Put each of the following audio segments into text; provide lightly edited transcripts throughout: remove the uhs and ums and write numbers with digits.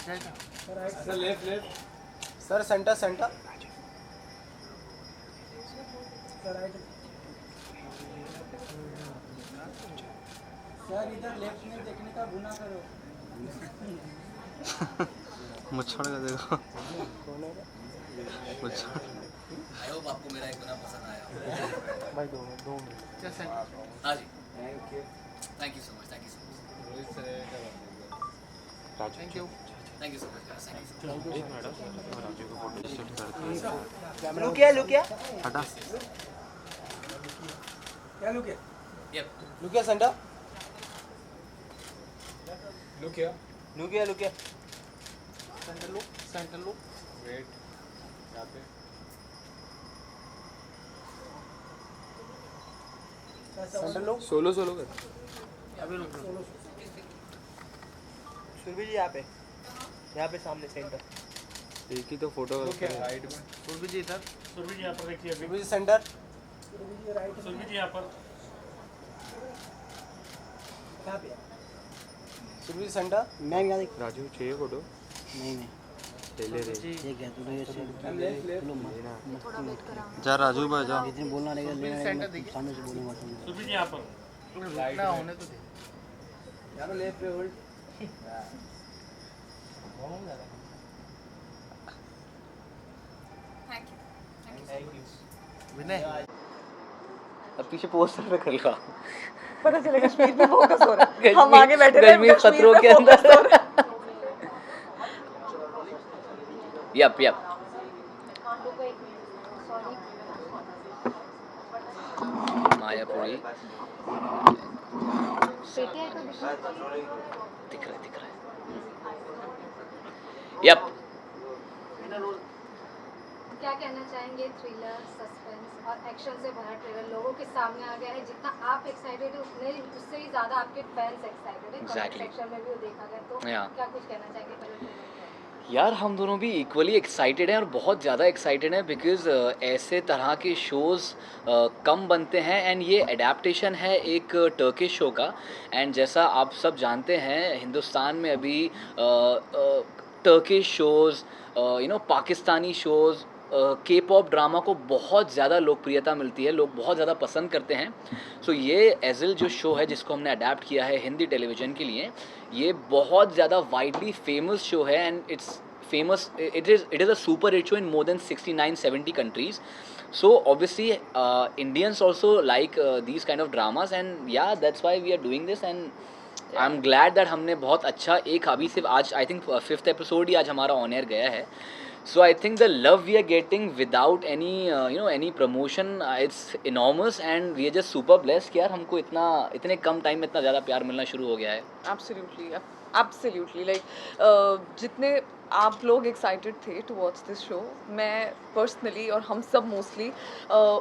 Sir left left sir centre centre sir इधर left में देखने का गुना करो। मुच्छड़ का देखो कौन है मुच्छड़ आई होप आपको मेरा एक गुना पसंद आया। भाई? 2 मिनट हाँ जी, thank you thank you so much, thank you so much, Rohit sir thank you so much guys, thank you so much. Raju को फोटो शूट करते लुक क्या हटा क्या लुक है? यप, लुक क्या सेंटर लुक हियर लुक क्या सेंटर लुक वेट यहाँ पे सेंटर लुक सोलो सोलो कर सुरभि जी यहाँ पे सामने सेंटर एक ही तो फोटो लुक है राइट में सुरभि जी इधर सुरभि जी यहाँ पर देखिए अभी, सुरभि जी सेंटर सुरभि जी यहाँ पर, सुरभि जी सेंटर मैं क्या देख? राजू चाहिए फोटो नहीं ले ले रे ये क्या तूने ऐसे लेफ्ट लेफ्ट जा राजू भाई जा जितने बोलना रहेगा लेना रहेगा सामने से बोलूंगा तुम। सुरभि जी यहाँ पर, राइट होने तो यहाँ पे लेफ्ट पे होल्ड थैंक यू। विनय अब पीछे पोस्टर पे कर ला पता चलेगा कश्मीर पे फोकस हो रहा है। हम आगे बैठे हैं, कश्मीर खतरों पे के focus हो रहा है। यप यप मायापुरी दिख रहा है यप क्या कहना चाहेंगे? थ्रिलर, सस्पेंस और एक्शन से भरा ट्रेलर लोगों के सामने आ गया है। जितना आप एक्साइटेड है उतने उससे ही ज़्यादा आपके फैंस एक्साइटेड है। कमेंट सेक्शन में भी वो देखा गया, तो क्या कुछ कहना चाहेंगे पहले ट्रेलर पे? यार हम दोनों भी इक्वली एक्साइटेड हैं और बहुत ज़्यादा एक्साइटेड हैं बिकॉज़ ऐसे तरह के शोज़ कम बनते हैं एंड ये एडेप्टेशन है एक टर्किश शो का। एंड जैसा आप सब जानते हैं हिंदुस्तान में अभी टर्किश शोज़ पाकिस्तानी शोज़ के पॉप ड्रामा को बहुत ज़्यादा लोकप्रियता मिलती है, लोग बहुत ज़्यादा पसंद करते हैं। सो ये एजिल जो शो है जिसको हमने अडेप्ट किया है हिंदी टेलीविज़न के लिए, ये बहुत ज़्यादा वाइडली फेमस शो है and it's famous it is a super hit show in more than 69-70 countries. So obviously Indians also like these kind of dramas and yeah that's why we are doing this and I'm glad that हमने बहुत अच्छा एक अभी सिर्फ आज I think 5th episode ही आज हमारा on air गया है. So I think the love we are getting without any any promotion it's enormous and we are just super blessed कि यार हमको इतने कम टाइम में इतना ज़्यादा प्यार मिलना शुरू हो गया है. Absolutely like जितने आप लोग एक्साइटेड थे टू वॉच दिस शो, मैं पर्सनली और हम सब मोस्टली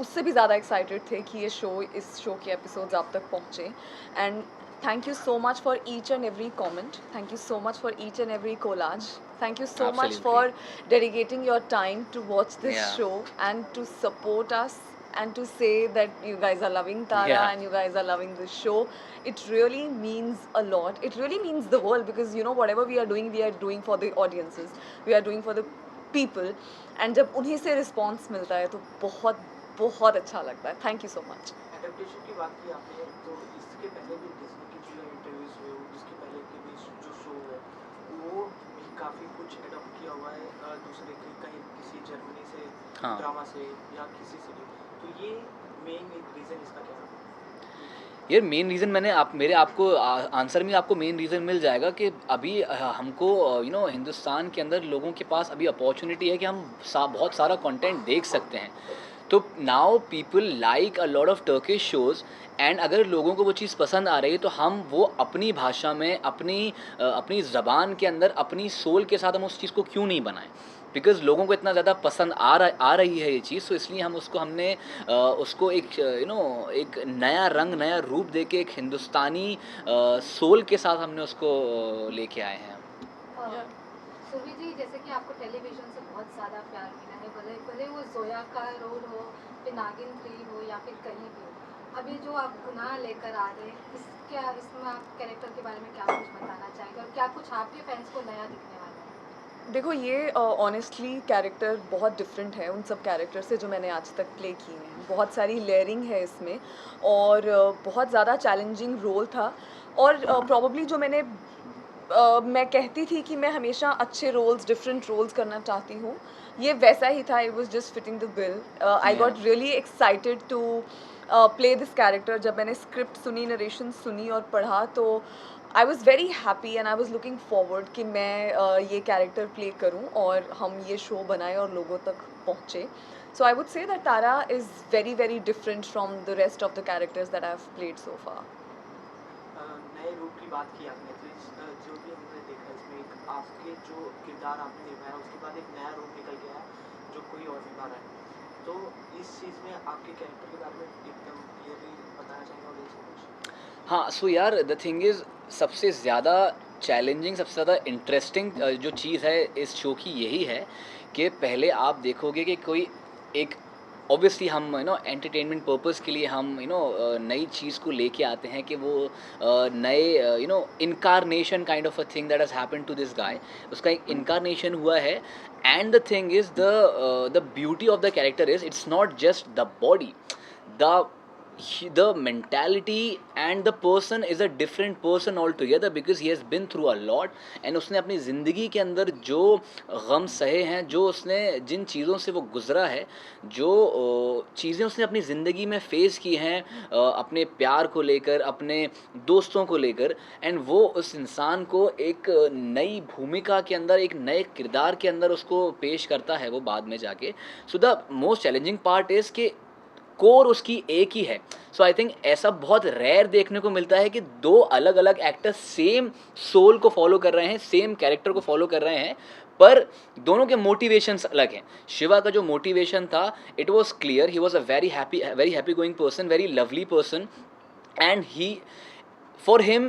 उससे भी ज़्यादा एक्साइटेड थे कि ये शो इस शो के एपिसोड्स आप तक पहुँचे. And thank you so much for each and every comment, thank you so much for each and every collage, thank you so much for dedicating your time to watch this show and to support us and to say that you guys are loving Tara and you guys are loving this show. It really means a lot, it really means the world because whatever we are doing for the audiences, we are doing for the people and जब उन्हीं से response मिलता है तो बहुत बहुत अच्छा लगता है. Thank you so much. Adaptation की बात की आपने, तो इसके पहले भी डिज्नी की जो इंटरव्यूज हुए, इसके पहले के भी जो शो है वो भी काफ़ी कुछ एडॉप्ट किया हुआ है दूसरे के कहीं किसी जर्मनी से ड्रामा से या किसी से भी. तो ये मेन रीज़न इसका क्या है? यार मेन रीज़न मेरे आपको आंसर में आपको मेन रीज़न मिल जाएगा कि अभी हमको हिंदुस्तान के अंदर लोगों के पास अभी अपॉर्चुनिटी है कि हम बहुत सारा कंटेंट देख सकते हैं. तो now people like a lot of Turkish shows and अगर लोगों को वो चीज़ पसंद आ रही है तो हम वो अपनी भाषा में अपनी ज़बान के अंदर अपनी सोल के साथ हम उस चीज़ को क्यों नहीं बनाएं. बिकॉज़ लोगों को इतना ज़्यादा पसंद आ रही है ये चीज़, तो इसलिए हम हमने उसको एक एक नया रंग नया रूप दे के एक हिंदुस्तानी सोल के साथ हमने उसको लेके आए हैं. सुरभि जी, जैसे कि आपको टेलीविज़न से बहुत ज़्यादा प्यार मिला है, भले वो जोया का रोल हो, फिर नागिन 3 हो या फिर कहीं भी हो, अभी जो आप गुनाह लेकर आ रहे हैं इसमें आप कैरेक्टर के बारे में क्या कुछ बताना चाहेंगे और क्या कुछ आपके फैंस को नया दिखने वाला है? देखो ये ऑनेस्टली कैरेक्टर बहुत डिफरेंट है उन सब कैरेक्टर से जो मैंने आज तक प्ले किए हैं। बहुत सारी लेयरिंग है इसमें और बहुत ज़्यादा चैलेंजिंग रोल था और प्रॉब्ली जो मैं कहती थी कि मैं हमेशा अच्छे रोल्स डिफरेंट रोल्स करना चाहती हूँ, ये वैसा ही था। It was just fitting the bill. I got really excited to play this character. जब मैंने स्क्रिप्ट सुनी, नरेशन सुनी और पढ़ा तो I was very happy and I was looking forward कि मैं ये कैरेक्टर प्ले करूँ और हम ये शो बनाए और लोगों तक पहुँचे। So I would say that Tara is very very different from the rest of the characters that I have played so far. नए रूप की बात की आपने, तो जो भी हमने देखा इसमें एक आपके जो किरदार आपने निभाया उसके बाद एक नया रूप निकल गया है जो कोई और निभा रहा है। तो इस चीज़ में आपके कैरेक्टर के बारे में एकदम क्लियरली बताना चाहेंगे ऑडियंस को कुछ? हाँ, सो यार द थिंग इज़ सबसे ज़्यादा चैलेंजिंग, सबसे ज़्यादा इंटरेस्टिंग जो चीज़ है इस शो की यही है कि पहले आप देखोगे कि कोई एक ऑब्वियसली हम एंटरटेनमेंट पर्पस के लिए हम नई चीज़ को लेके आते हैं कि वो नए incarnation kind of a thing that has happened to this guy, उसका एक इनकारनेशन हुआ है। And the thing is the beauty of the character is it's not just the body, the mentality and the person is a different person altogether because he has been through a lot and उसने अपनी ज़िंदगी के अंदर जो गम सहे हैं, जो उसने जिन चीज़ों से वो गुज़रा है, जो चीज़ें उसने अपनी ज़िंदगी में फेस की हैं अपने प्यार को लेकर, अपने दोस्तों को लेकर, एंड वो उस इंसान को एक नई भूमिका के अंदर, एक नए किरदार के अंदर उसको पेश करता है वो बाद में जाके। So the most challenging part is कि कोर उसकी एक ही है। सो आई थिंक ऐसा बहुत रेयर देखने को मिलता है कि दो अलग अलग एक्टर्स सेम सोल को फॉलो कर रहे हैं, सेम कैरेक्टर को फॉलो कर रहे हैं, पर दोनों के मोटिवेशंस अलग हैं। शिवा का जो मोटिवेशन था it was clear, he was a very happy going person, very lovely person, and he for him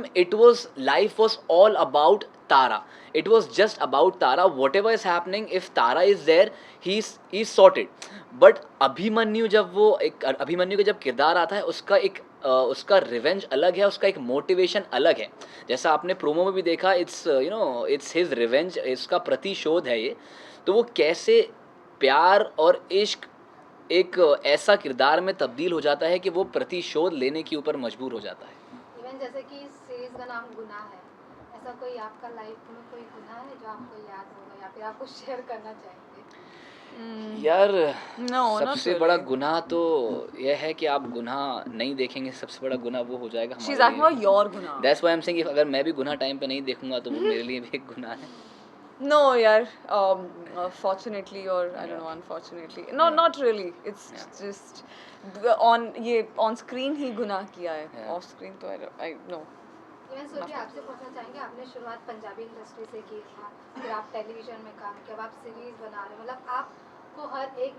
life was all about Tara. It was just about Tara. Whatever is happening, if Tara is there, he's sorted. But Abhimanyu का जब किरदार आता है उसका revenge अलग है, उसका एक मोटिवेशन अलग है। जैसा आपने प्रोमो में भी देखा, इट्स हिज रिवेंज, इसका प्रतिशोध है ये। तो वो कैसे प्यार और इश्क एक ऐसा किरदार में तब्दील हो जाता है कि वो प्रतिशोध लेने के ऊपर मजबूर हो जाता है। जैसे कि सीरीज का नाम गुनाह है, ऐसा कोई आपका लाइफ में कोई गुनाह है जो आपको याद होगा या फिर आपको शेयर करना चाहेंगे? यार सबसे बड़ा गुनाह तो यह है कि आप गुनाह नहीं देखेंगे, सबसे बड़ा गुनाह वो हो जाएगा She's talking about your गुनाह। That's why I'm saying if अगर मैं भी गुनाह टाइम पे नहीं देखूंगा तो वो मेरे लिए भी एक गुनाह है। No, यार, fortunately or I don't know, unfortunately, no, not really. It's just on screen ही गुनाह किया है, off screen तो I no. इवन सोचिए, आपसे पूछना चाहेंगे, आपने शुरुआत पंजाबी इंडस्ट्री से की था, फिर आप टेलीविजन में काम किया, अब आप सीरीज बना रहे, मतलब आपको हर एक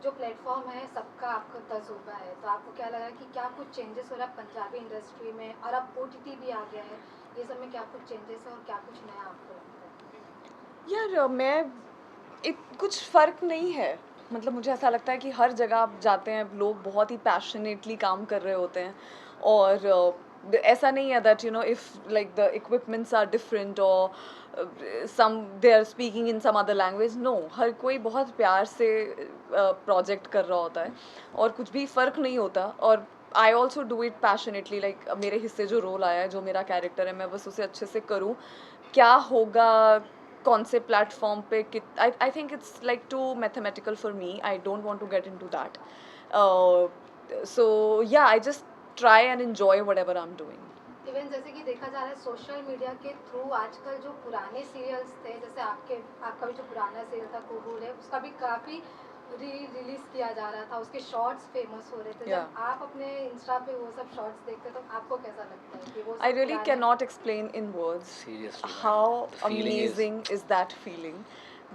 जो प्लेटफॉर्म है सबका आपका तजुर्बा है, तो आपको क्या लगा कि क्या कुछ चेंजेस हो रहा है पंजाबी इंडस्ट्री में, और अब OTT भी आ गया है, ये सब में क्या कुछ चेंजेस है और क्या कुछ नया आपको लगता है? यार कुछ फ़र्क नहीं है। मतलब मुझे ऐसा लगता है कि हर जगह आप जाते हैं लोग बहुत ही पैशनेटली काम कर रहे होते हैं, और ऐसा नहीं है that if like the equipments are different और some they are speaking in some other language. No, हर कोई बहुत प्यार से प्रोजेक्ट कर रहा होता है और कुछ भी फ़र्क नहीं होता। और I also do it passionately, like मेरे हिस्से जो रोल आया है, जो मेरा कैरेक्टर है, मैं बस उसे अच्छे से करूँ। क्या होगा कौन से प्लेटफॉर्म पे, I think it's like to mathematical for me, I don't want to get into that. So yeah I just try and enjoy whatever I am doing. Even जैसे कि देखा जा रहा है सोशल मीडिया के थ्रू आजकल जो पुराने सीरियल्स थे, जैसे आपका भी जो पुराना सीरियल था कुहूर है, उसका भी काफ़ी रिलीज किया जा रहा था, उसके शॉर्ट्स फेमस हो रहे थे। जब आप अपने इंस्टा पे वो सब शॉर्ट्स देखते तो आपको कैसा लगता है कि वो I really can not explain in words how amazing is that feeling.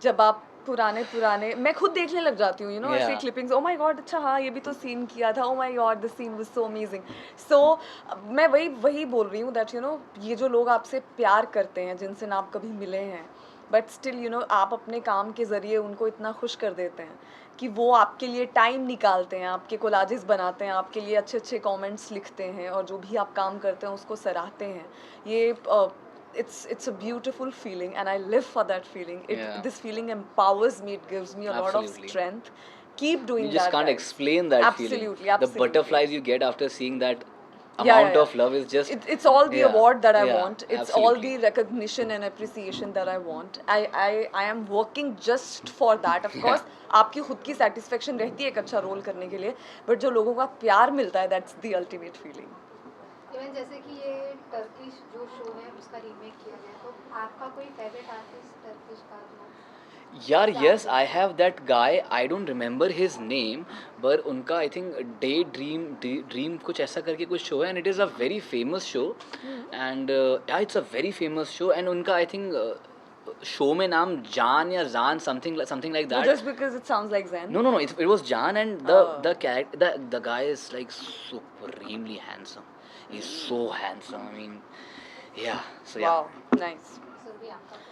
जब आप पुराने मैं खुद देखने लग जाती हूँ ऐसे क्लिपिंग्स, ओ माय गॉड, अच्छा हाँ ये भी तो सीन किया था, oh my god this scene was so amazing. So मैं वही बोल रही हूँ दैट ये जो लोग आपसे प्यार करते हैं, जिनसे ना आप कभी मिले हैं, बट स्टिल आप अपने काम के ज़रिए उनको इतना खुश कर देते हैं कि वो आपके लिए टाइम निकालते हैं, आपके कोलाजेस बनाते हैं, आपके लिए अच्छे अच्छे कमेंट्स लिखते हैं, और जो भी आप काम करते हैं उसको सराहते हैं। ये it's a beautiful feeling, and I live for that feeling. Yeah. This feeling empowers me. It gives me a lot of Absolutely. strength. Keep doing You that. just can't guys. explain that feeling. Absolutely, The absolutely. butterflies you get after seeing that Yeah, amount yeah, of love is just. It's all the Yeah, award that I yeah, want. It's all absolutely. the recognition and appreciation that I want. I am working just for that. Of course, आपकी खुद की satisfaction रहती है एक अच्छा role करने के लिए, but जो लोगों का प्यार मिलता है, that's the ultimate feeling. Even जैसे कि ये टर्किश जो शो है उसका रीमेक किया गया, तो आपका कोई फेवरेट आर्टिस्ट टर्किश का जो यार yes I have that guy I don't remember his name पर उनका आई थिंक डे ड्रीम कुछ ऐसा करके कुछ शो है and it is a very famous show and yeah it's a very famous show and उनका आई थिंक शो में नाम जान या जान something like that Just because it sounds like Zen. no it was Jan and the character the guy is like supremely handsome he's so handsome I mean yeah so yeah Wow, nice. Surabhi आपका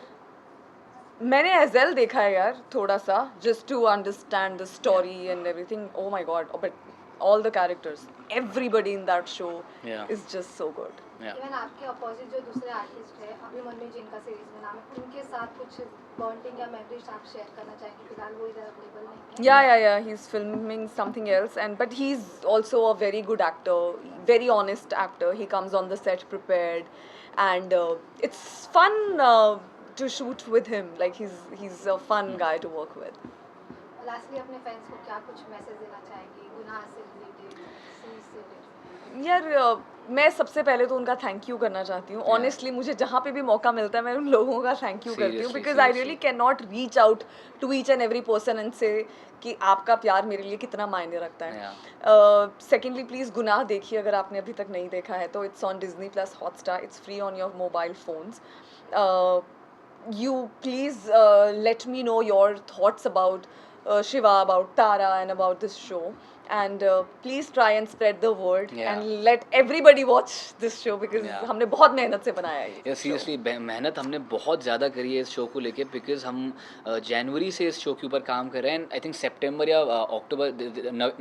मैंने AJL देखा है यार थोड़ा सा just to understand the story and everything. Oh my god, but all the characters, everybody in that show Yeah. is just so good. yeah even आपके opposite जो दूसरे आर्टिस्ट है अभिमन्यु जिनका सीरीज में नाम है, उनके साथ कुछ बॉन्डिंग या मेमोरीज आप शेयर करना चाहेंगे? फिलहाल वो इधर अवेलेबल नहीं है. Yeah, he's filming something else, but he's also a very good actor, very honest actor. He comes on the set prepared, and it's fun to shoot with him. Like he's a fun guy to work with. Lastly अपने fans को क्या कुछ message देना चाहेंगे गुनाह से related, series से related? यार मैं सबसे पहले तो उनका थैंक यू करना चाहती हूँ. ऑनेस्टली मुझे जहाँ पे भी मौका मिलता है मैं उन लोगों का थैंक यू करती हूँ, Seriously, because I seriously. Really can not reach out to each and every person and से कि आपका प्यार मेरे लिए कितना मायने रखता है. सेकेंडली प्लीज़ गुनाह देखिए अगर आपने अभी तक नहीं देखा है तो. It's on Disney plus Hotstar. It's free on your mobile phones. You please let me know your thoughts about Shiva, about Tara, and about this show. And please try and spread the word and let everybody watch this show because हमने बहुत मेहनत से बनाया है ये. Seriously मेहनत हमने बहुत ज़्यादा करी है इस शो को लेके बिकॉज हम जनवरी से इस शो के ऊपर काम कर रहे हैं. आई थिंक सितंबर या अक्टूबर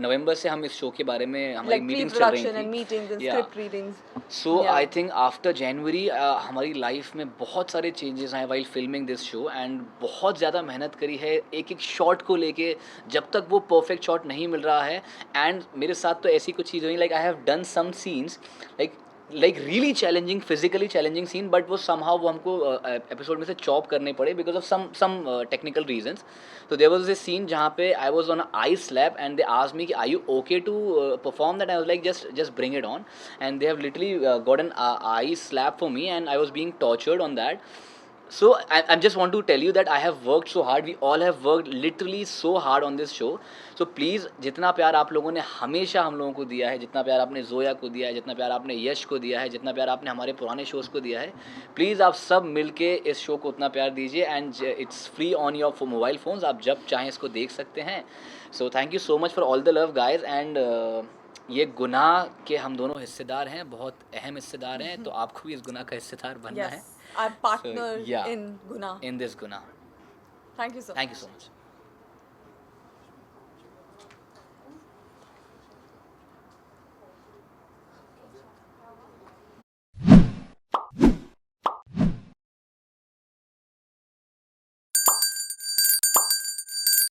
नवंबर से हम इस शो के बारे में हमारी Like मीटिंग्स चल रही pre-production and थी. meetings and Yeah. script readings. So I think after जनवरी हमारी लाइफ में बहुत सारे चेंजेस आए while filming this show and बहुत ज़्यादा मेहनत करी है एक शॉट को लेके. जब तक वो परफेक्ट शॉट नहीं मिल रहा है एंड मेरे साथ तो ऐसी कुछ चीज़ हुई like I have done some scenes like really challenging physically challenging scene but वो समहाउ वो हमको एपिसोड में से चॉप करने पड़े because of some technical reasons. तो देयर वाज ए सीन जहाँ पे I was on a ice slab and they asked me कि are you okay to perform that. I was like just bring it on and they have literally got an ice slab for me and I was being tortured on that. So I just want to tell you that I have worked so hard. We all have worked literally so hard on this show. So please जितना प्यार आप लोगों ने हमेशा हम लोगों को दिया है, जितना प्यार आपने जोया को दिया है, जितना प्यार आपने यश को दिया है, जितना प्यार आपने हमारे पुराने शोज़ को दिया है, प्लीज़ आप सब मिल के इस शो को उतना प्यार दीजिए and it's free on your mobile phones. आप जब चाहें इसको देख सकते हैं. So thank you so much for all the love guys and ये गुनाह के हम दोनों हिस्सेदार हैं, बहुत अहम हिस्सेदार हैं. तो आपको भी इस गुनाह का हिस्सेदार बनना है. Yes, our partner yeah. in Guna. In this Guna. Thank you so much. Thank you so much.